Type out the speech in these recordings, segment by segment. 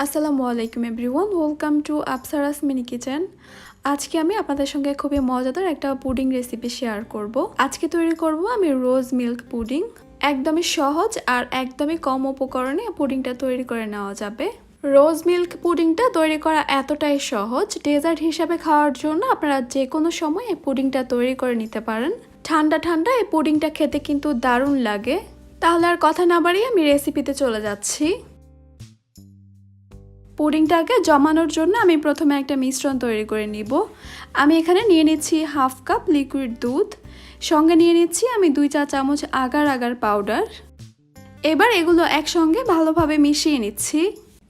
আসসালামু আলাইকুম everyone, welcome to Apsara's mini kitchen. আজকে আমি আপনাদের সঙ্গে খুবই মজাদার একটা পুডিং রেসিপি শেয়ার করব। আজকে তৈরি করব আমি রোজ মিল্ক পুডিং। একদমই সহজ আর একদমই কম উপকরণে পুডিংটা তৈরি করে নেওয়া যাবে। রোজ মিল্ক পুডিংটা তৈরি করা এতটাই সহজ, ডেজার্ট হিসাবে খাওয়ার জন্য আপনারা যে কোনো সময় এই পুডিংটা তৈরি করে নিতে পারেন। ঠান্ডা ঠান্ডা এই পুডিংটা খেতে কিন্তু দারুণ লাগে। তাহলে আর কথা না বাড়িয়ে আমি রেসিপিতে চলে যাচ্ছি। পুডিংটাকে জমানোর জন্য আমি প্রথমে একটা মিশ্রণ তৈরি করে নিব। আমি এখানে নিয়ে নিচ্ছি হাফ কাপ লিকুইড দুধ, সঙ্গে নিয়ে নিচ্ছি আমি 2 চা চামচ আগার আগার পাউডার। এবার এগুলো একসঙ্গে ভালোভাবে মিশিয়ে নিচ্ছি।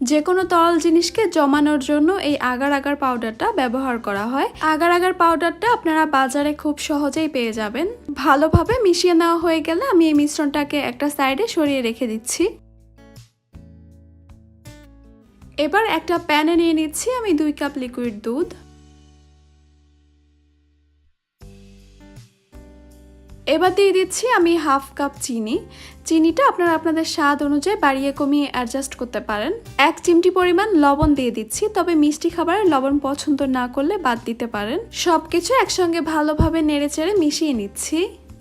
যে কোনো তরল জিনিসকে জমানোর জন্য এই আগার আগার পাউডারটা ব্যবহার করা হয়। আগার আগার পাউডারটা আপনারা বাজারে খুব সহজেই পেয়ে যাবেন। ভালোভাবে মিশিয়ে নেওয়া হয়ে গেলে আমি এই মিশ্রণটাকে একটা সাইডে সরিয়ে রেখে দিচ্ছি। এবার একটা প্যানে নিয়ে নিচ্ছি আমি 2 কাপ লিকুইড দুধ। এবার দিয়ে দিচ্ছি আমি হাফ কাপ চিনি। চিনিটা আপনারা আপনাদের স্বাদ অনুযায়ী বাড়িয়ে কমিয়ে অ্যাডজাস্ট করতে পারেন। 1 চিমটি পরিমাণ লবণ দিয়ে দিচ্ছি, তবে মিষ্টি খাবারে লবণ পছন্দ না করলে বাদ দিতে পারেন। সবকিছু একসঙ্গে ভালোভাবে নেড়েচেড়ে মিশিয়ে নিচ্ছি।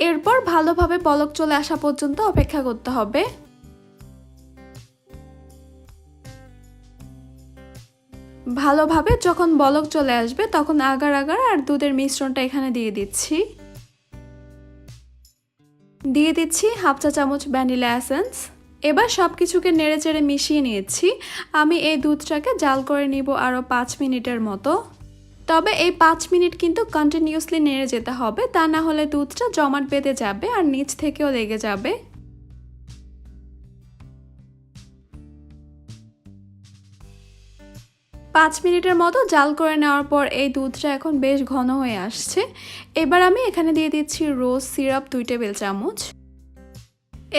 এরপর ভালোভাবে বলক চলে আসা পর্যন্ত অপেক্ষা করতে হবে। ভালোভাবে যখন বলক চলে আসবে তখন আগার আগার আর দুধের মিশ্রণটা এখানে দিয়ে দিচ্ছি। দিয়ে দিচ্ছি হাফ চা চামচ ভ্যানিলা এসেন্স। এবার সব কিছুকে নেড়েচেড়ে মিশিয়ে নিয়েছি। আমি এই দুধটাকে জাল করে নিব আরও 5 মিনিটের মতো। তবে এই 5 মিনিট কিন্তু কন্টিনিউয়াসলি নেড়ে যেতে হবে, তা না হলে দুধটা জমাট বেঁধে যাবে আর নিচ থেকেও লেগে যাবে। 5 মিনিটের মতো জাল করে নেওয়ার পর এই দুধটা এখন বেশ ঘন হয়ে আসছে। এবার আমি এখানে দিয়ে দিচ্ছি রোজ সিরাপ 2 টেবিল চামচ।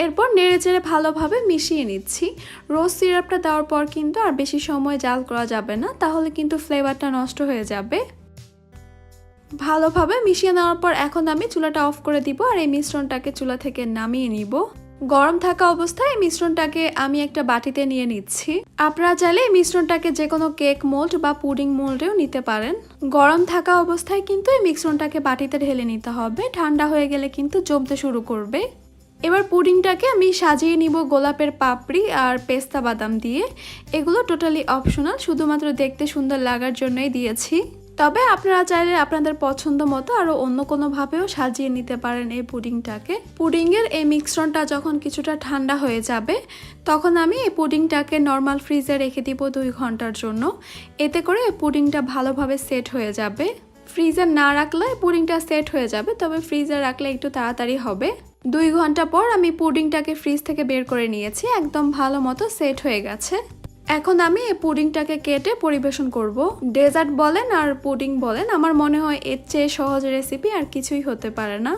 এরপর নেড়েচেড়ে ভালোভাবে মিশিয়ে নিচ্ছি। রোজ সিরাপটা দেওয়ার পর কিন্তু আর বেশি সময় জাল করা যাবে না, তাহলে কিন্তু ফ্লেভারটা নষ্ট হয়ে যাবে। ভালোভাবে মিশিয়ে নেওয়ার পর এখন আমি চুলাটা অফ করে দিব আর এই মিশ্রণটাকে চুলা থেকে নামিয়ে নিব। গরম থাকা অবস্থায় এই মিশ্রণটাকে আমি একটা বাটিতে নিয়ে নিচ্ছি। আপনারা চাইলে এই মিশ্রণটাকে যে কোনো কেক মোল্ড বা পুডিং মোল্ডেও নিতে পারেন। গরম থাকা অবস্থায় কিন্তু এই মিশ্রণটাকে বাটিতে ঢেলে নিতে হবে, ঠান্ডা হয়ে গেলে কিন্তু জমতে শুরু করবে। এবার পুডিংটাকে আমি সাজিয়ে নিব গোলাপের পাপড়ি আর পেস্তা বাদাম দিয়ে। এগুলো টোটালি অপশনাল, শুধুমাত্র দেখতে সুন্দর লাগার জন্যই দিয়েছি। তবে আপনারা চাইলে আপনাদের পছন্দ মতো আরও অন্য কোনোভাবেও সাজিয়ে নিতে পারেন এই পুডিংটাকে। পুডিংয়ের এই মিশ্রণটা যখন কিছুটা ঠান্ডা হয়ে যাবে তখন আমি এই পুডিংটাকে নর্মাল ফ্রিজে রেখে দিব 2 ঘন্টার জন্য। এতে করে এই পুডিংটা ভালোভাবে সেট হয়ে যাবে। ফ্রিজে না রাখলে পুডিংটা সেট হয়ে যাবে, তবে ফ্রিজে রাখলে একটু তাড়াতাড়ি হবে। 2 ঘন্টা পর আমি পুডিংটাকে ফ্রিজ থেকে বের করে নিয়েছি, একদম ভালো মতো সেট হয়ে গেছে। এখন আমি এই পুডিংটাকে কেটে পরিবেশন করব। ডেজার্ট বলেন আর পুডিং বলেন, আমার মনে হয় এর চেয়ে সহজ রেসিপি আর কিছুই হতে পারে না।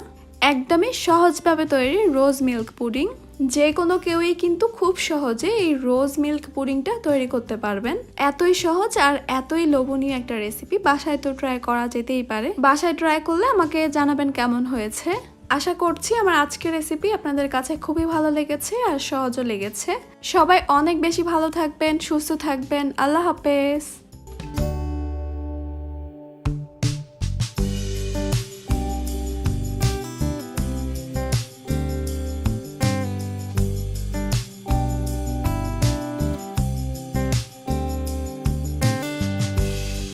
একদমই সহজভাবে তৈরি রোজ মিল্ক পুডিং। যে কোনো কেউই কিন্তু খুব সহজে এই রোজ মিল্ক পুডিংটা তৈরি করতে পারবেন। এতই সহজ আর এতই লোভনীয় একটা রেসিপি, বাসায় তো ট্রাই করা যেতেই পারে। বাসায় ট্রাই করলে আমাকে জানাবেন কেমন হয়েছে। আশা করছি আমার আজকের রেসিপি আপনাদের কাছে খুবই ভালো লেগেছে আর সহজও লেগেছে। সবাই অনেক বেশি ভালো থাকবেন, সুস্থ থাকবেন। আল্লাহ হাফেজ।